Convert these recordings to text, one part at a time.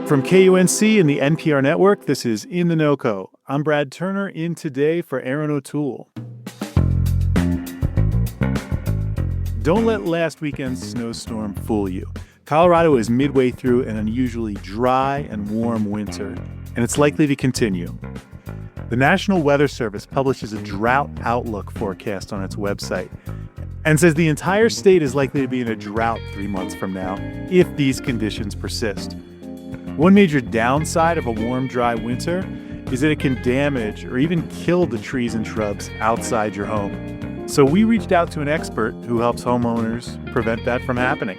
From KUNC and the NPR network, this is In The NoCo. I'm Brad Turner, in today for Erin O'Toole. Don't let last weekend's snowstorm fool you. Colorado is midway through an unusually dry and warm winter, and it's likely to continue. The National Weather Service publishes a drought outlook forecast on its website and says the entire state is likely to be in a drought 3 months from now if these conditions persist. One major downside of a warm, dry winter is that it can damage or even kill the trees and shrubs outside your home. So we reached out to an expert who helps homeowners prevent that from happening.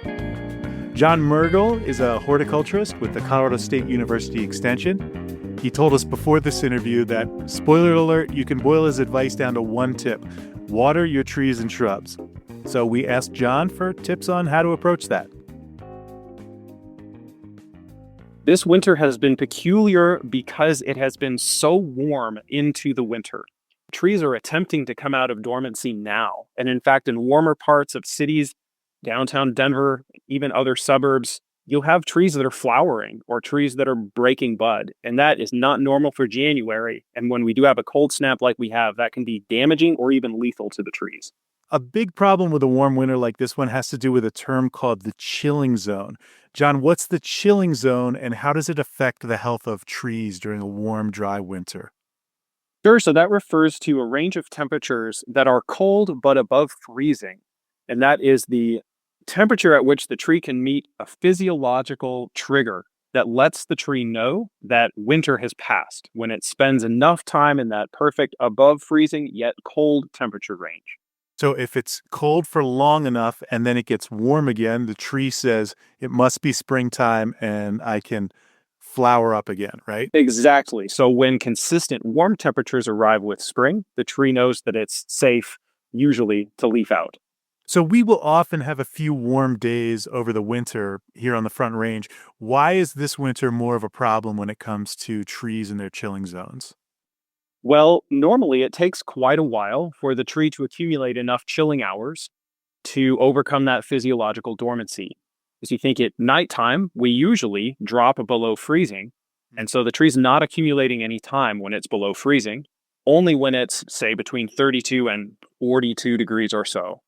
John Murgel is a horticulturist with the Colorado State University Extension. He told us before this interview that, spoiler alert, you can boil his advice down to one tip: water your trees and shrubs. So we asked John for tips on how to approach that. This winter has been peculiar because it has been so warm into the winter. Trees are attempting to come out of dormancy now. And in fact, in warmer parts of cities, downtown Denver, even other suburbs, you'll have trees that are flowering or trees that are breaking bud. And that is not normal for January. And when we do have a cold snap like we have, that can be damaging or even lethal to the trees. A big problem with a warm winter like this one has to do with a term called the chilling zone. John, what's the chilling zone and how does it affect the health of trees during a warm, dry winter? Sure, so that refers to a range of temperatures that are cold but above freezing. And that is the temperature at which the tree can meet a physiological trigger that lets the tree know that winter has passed, when it spends enough time in that perfect above freezing yet cold temperature range. So if it's cold for long enough and then it gets warm again, the tree says it must be springtime and I can flower up again, right? Exactly. So when consistent warm temperatures arrive with spring, the tree knows that it's safe, usually, to leaf out. So we will often have a few warm days over the winter here on the Front Range. Why is this winter more of a problem when it comes to trees and their chilling zones? Well, normally it takes quite a while for the tree to accumulate enough chilling hours to overcome that physiological dormancy. As you think at nighttime, we usually drop below freezing. And so the tree's not accumulating any time when it's below freezing, only when it's, say, between 32 and 42 degrees or so.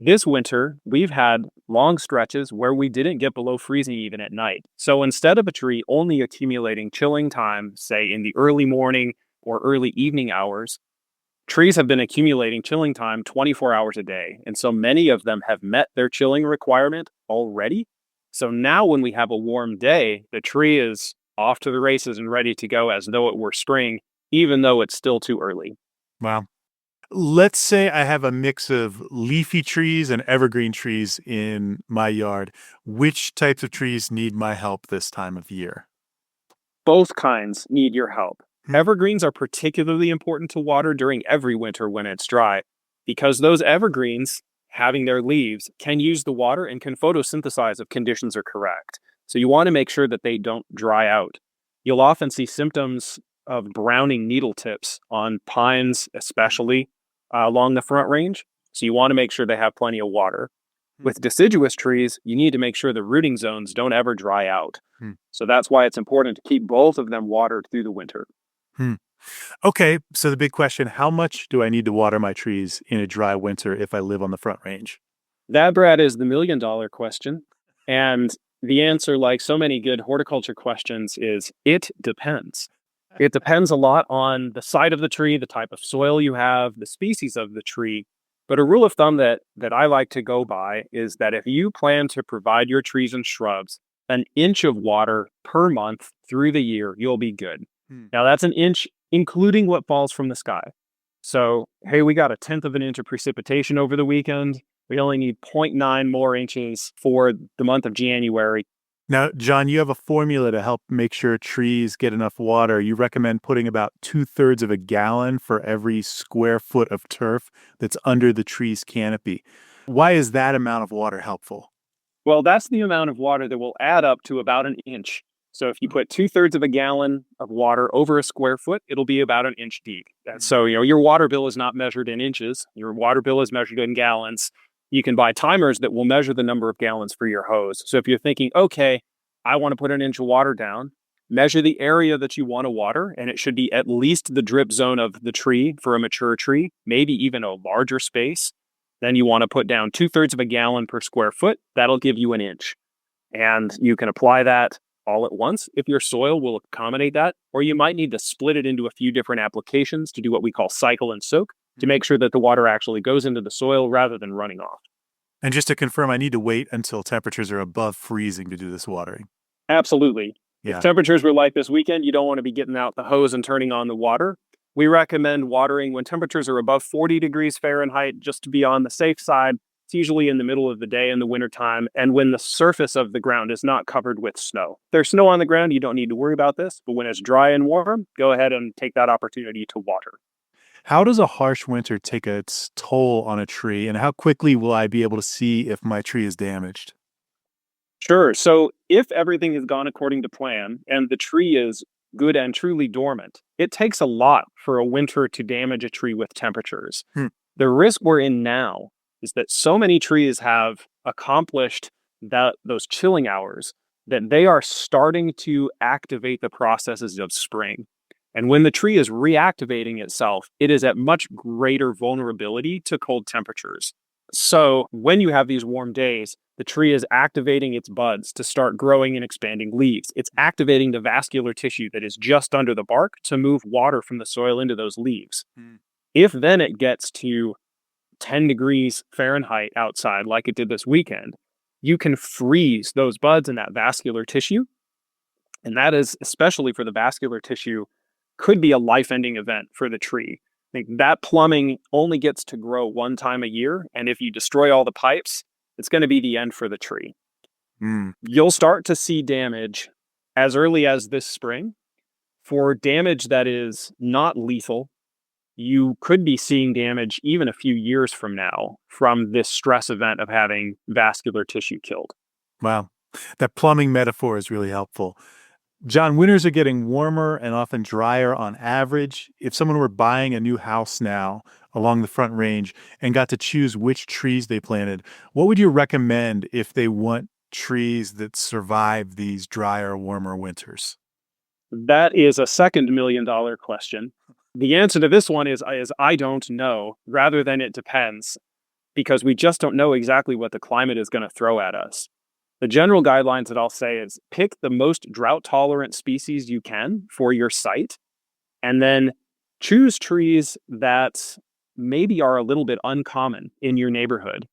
This winter, we've had long stretches where we didn't get below freezing even at night. So instead of a tree only accumulating chilling time, say in the early morning or early evening hours, trees have been accumulating chilling time 24 hours a day. And so many of them have met their chilling requirement already. So now when we have a warm day, the tree is off to the races and ready to go as though it were spring, even though it's still too early. Wow. Let's say I have a mix of leafy trees and evergreen trees in my yard. Which types of trees need my help this time of year? Both kinds need your help. Evergreens are particularly important to water during every winter when it's dry, because those evergreens, having their leaves, can use the water and can photosynthesize if conditions are correct. So you want to make sure that they don't dry out. You'll often see symptoms of browning needle tips on pines, especially along the Front Range. So you want to make sure they have plenty of water. With deciduous trees, you need to make sure the rooting zones don't ever dry out. So that's why it's important to keep both of them watered through the winter. Okay, so the big question, how much do I need to water my trees in a dry winter if I live on the Front Range? That, Brad, is the million-dollar question. And the answer, like so many good horticulture questions, is it depends. It depends a lot on the site of the tree, the type of soil you have, the species of the tree. But a rule of thumb that I like to go by is that if you plan to provide your trees and shrubs an inch of water per month through the year, you'll be good. Now, that's an inch, including what falls from the sky. So, hey, we got 1/10 of an inch of precipitation over the weekend. We only need 0.9 more inches for the month of January. Now, John, you have a formula to help make sure trees get enough water. You recommend putting about 2/3 of a gallon for every square foot of turf that's under the tree's canopy. Why is that amount of water helpful? Well, that's the amount of water that will add up to about an inch. So if you put 2/3 of a gallon of water over a square foot, it'll be about an inch deep. So, your water bill is not measured in inches. Your water bill is measured in gallons. You can buy timers that will measure the number of gallons for your hose. So if you're thinking, okay, I want to put an inch of water down. Measure the area that you want to water, and it should be at least the drip zone of the tree for a mature tree, maybe even a larger space. Then you want to put down 2/3 of a gallon per square foot. That'll give you an inch. And you can apply that all at once if your soil will accommodate that, or you might need to split it into a few different applications to do what we call cycle and soak to make sure that the water actually goes into the soil rather than running off. And just to confirm, I need to wait until temperatures are above freezing to do this watering. Absolutely. Yeah. If temperatures were like this weekend, you don't want to be getting out the hose and turning on the water. We recommend watering when temperatures are above 40 degrees Fahrenheit, just to be on the safe side. It's usually in the middle of the day in the wintertime, and when the surface of the ground is not covered with snow. If there's snow on the ground, you don't need to worry about this, but when it's dry and warm, go ahead and take that opportunity to water. How does a harsh winter take its toll on a tree, and how quickly will I be able to see if my tree is damaged? Sure. So if everything has gone according to plan and the tree is good and truly dormant, it takes a lot for a winter to damage a tree with temperatures. The risk we're in now is that so many trees have accomplished those chilling hours that they are starting to activate the processes of spring. And when the tree is reactivating itself, it is at much greater vulnerability to cold temperatures. So when you have these warm days, the tree is activating its buds to start growing and expanding leaves. It's activating the vascular tissue that is just under the bark to move water from the soil into those leaves. If then it gets to 10 degrees Fahrenheit outside, like it did this weekend, you can freeze those buds and that vascular tissue. And that is, especially for the vascular tissue, could be a life-ending event for the tree. I think that plumbing only gets to grow one time a year, and if you destroy all the pipes, it's going to be the end for the tree. You'll start to see damage as early as this spring. For damage that is not lethal, you could be seeing damage even a few years from now from this stress event of having vascular tissue killed. Wow. That plumbing metaphor is really helpful. John, winters are getting warmer and often drier on average. If someone were buying a new house now along the Front Range and got to choose which trees they planted, what would you recommend if they want trees that survive these drier, warmer winters? That is a second $1 million question. The answer to this one is I don't know, rather than it depends, because we just don't know exactly what the climate is going to throw at us. The general guidelines that I'll say is pick the most drought-tolerant species you can for your site, and then choose trees that maybe are a little bit uncommon in your neighborhood.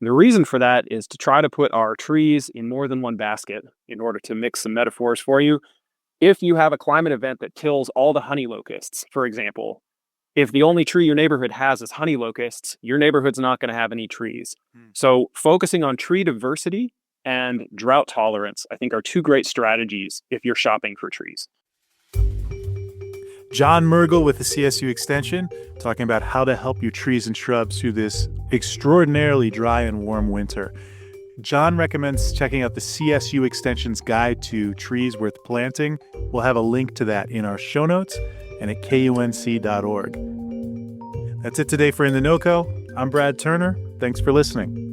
And the reason for that is to try to put our trees in more than one basket in order to mix some metaphors for you. If you have a climate event that kills all the honey locusts, for example, if the only tree your neighborhood has is honey locusts, your neighborhood's not going to have any trees. So focusing on tree diversity and drought tolerance, I think, are two great strategies if you're shopping for trees. John Murgel with the CSU Extension, talking about how to help your trees and shrubs through this extraordinarily dry and warm winter. John recommends checking out the CSU Extension's Guide to Trees Worth Planting. We'll have a link to that in our show notes and at KUNC.org. That's it today for In The NoCo. I'm Brad Turner. Thanks for listening.